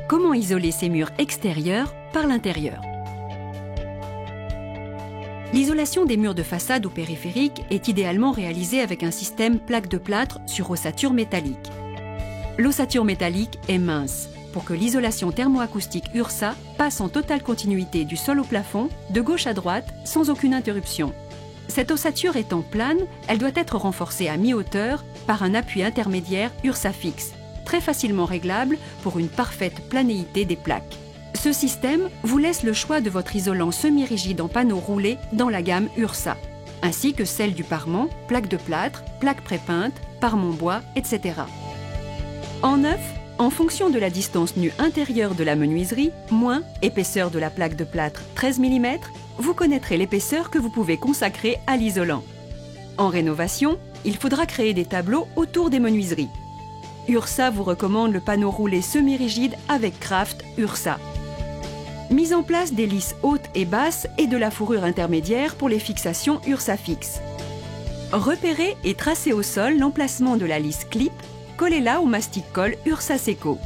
Comment isoler ces murs extérieurs par l'intérieur? L'isolation des murs de façade ou périphérique est idéalement réalisée avec un système plaque de plâtre sur ossature métallique. L'ossature métallique est mince pour que l'isolation thermoacoustique URSA passe en totale continuité du sol au plafond, de gauche à droite, sans aucune interruption. Cette ossature étant plane, elle doit être renforcée à mi-hauteur par un appui intermédiaire URSA fixe, très facilement réglable pour une parfaite planéité des plaques. Ce système vous laisse le choix de votre isolant semi-rigide en panneau roulé dans la gamme URSA, ainsi que celle du parement, plaque de plâtre, plaque prépeinte, parement bois, etc. En neuf, en fonction de la distance nue intérieure de la menuiserie, moins épaisseur de la plaque de plâtre 13 mm, vous connaîtrez l'épaisseur que vous pouvez consacrer à l'isolant. En rénovation, il faudra créer des tableaux autour des menuiseries. URSA vous recommande le panneau roulé semi-rigide avec Craft URSA. Mise en place des lisses hautes et basses et de la fourrure intermédiaire pour les fixations URSA fixe. Repérez et tracez au sol l'emplacement de la lisse clip, collez-la au mastic-colle URSA Seco.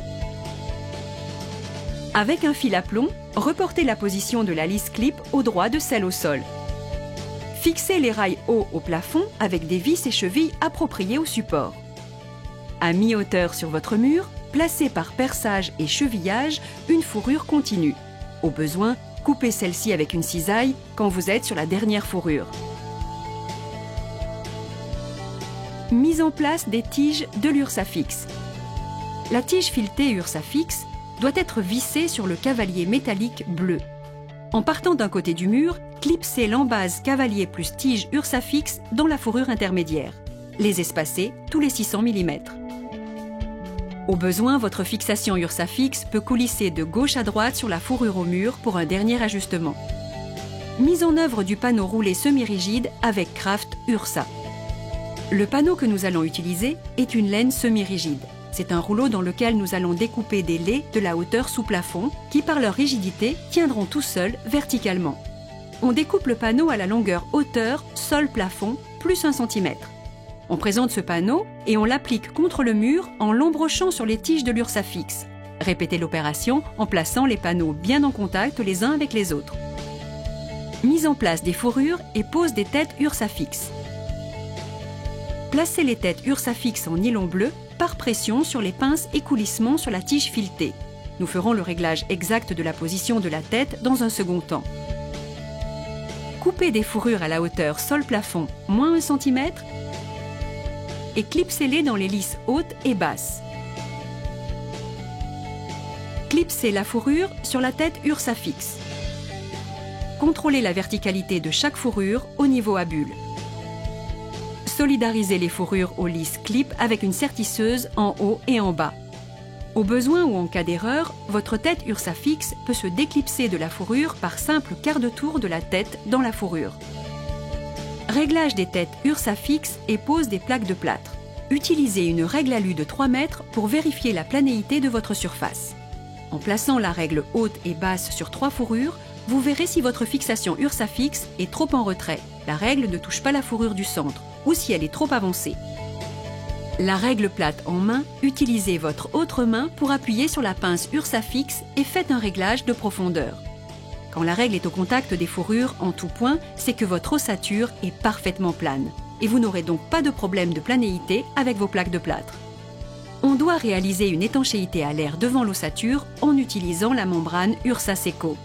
Avec un fil à plomb, reportez la position de la lisse clip au droit de celle au sol. Fixez les rails hauts au plafond avec des vis et chevilles appropriées au support. À mi-hauteur sur votre mur, placez par perçage et chevillage une fourrure continue. Au besoin, coupez celle-ci avec une cisaille quand vous êtes sur la dernière fourrure. Mise en place des tiges de l'URSA fixe. La tige filetée URSA fixe doit être vissée sur le cavalier métallique bleu. En partant d'un côté du mur, clipsez l'embase cavalier plus tige URSA fixe dans la fourrure intermédiaire. Les espacer tous les 600 mm. Au besoin, votre fixation URSA fixe peut coulisser de gauche à droite sur la fourrure au mur pour un dernier ajustement. Mise en œuvre du panneau roulé semi-rigide avec Craft URSA. Le panneau que nous allons utiliser est une laine semi-rigide. C'est un rouleau dans lequel nous allons découper des lais de la hauteur sous plafond qui, par leur rigidité, tiendront tout seuls verticalement. On découpe le panneau à la longueur hauteur sol-plafond plus 1 cm. On présente ce panneau et on l'applique contre le mur en l'embrochant sur les tiges de l'URSA fixe. Répétez l'opération en plaçant les panneaux bien en contact les uns avec les autres. Mise en place des fourrures et pose des têtes URSA fixe. Placez les têtes URSA fixe en nylon bleu par pression sur les pinces et coulissements sur la tige filetée. Nous ferons le réglage exact de la position de la tête dans un second temps. Coupez des fourrures à la hauteur sol-plafond moins 1 cm et clipsez-les dans les lisses hautes et basses. Clipsez la fourrure sur la tête URSA fixe. Contrôlez la verticalité de chaque fourrure au niveau à bulle. Solidarisez les fourrures aux lisses clip avec une sertisseuse en haut et en bas. Au besoin ou en cas d'erreur, votre tête URSA fixe peut se déclipser de la fourrure par simple quart de tour de la tête dans la fourrure. Réglage des têtes URSA fixe et pose des plaques de plâtre. Utilisez une règle alu de 3 mètres pour vérifier la planéité de votre surface. En plaçant la règle haute et basse sur 3 fourrures, vous verrez si votre fixation URSA fixe est trop en retrait. La règle ne touche pas la fourrure du centre, ou si elle est trop avancée. La règle plate en main, utilisez votre autre main pour appuyer sur la pince URSA fixe et faites un réglage de profondeur. Quand la règle est au contact des fourrures en tout point, c'est que votre ossature est parfaitement plane. Et vous n'aurez donc pas de problème de planéité avec vos plaques de plâtre. On doit réaliser une étanchéité à l'air devant l'ossature en utilisant la membrane URSA Seco.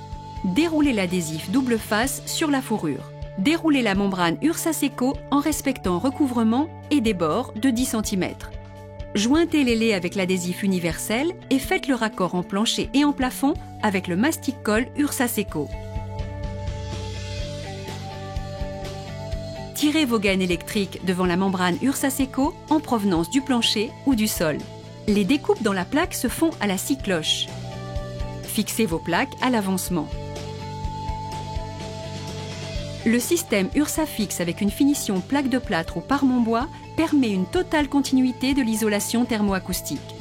Déroulez l'adhésif double face sur la fourrure. Déroulez la membrane URSA Seco en respectant recouvrement et des bords de 10 cm. Jointez les laits avec l'adhésif universel et faites le raccord en plancher et en plafond avec le mastic-colle URSA Seco. Tirez vos gaines électriques devant la membrane URSA Seco en provenance du plancher ou du sol. Les découpes dans la plaque se font à la scie cloche. Fixez vos plaques à l'avancement. Le système URSA fixe avec une finition plaque de plâtre ou parement bois permet une totale continuité de l'isolation thermoacoustique.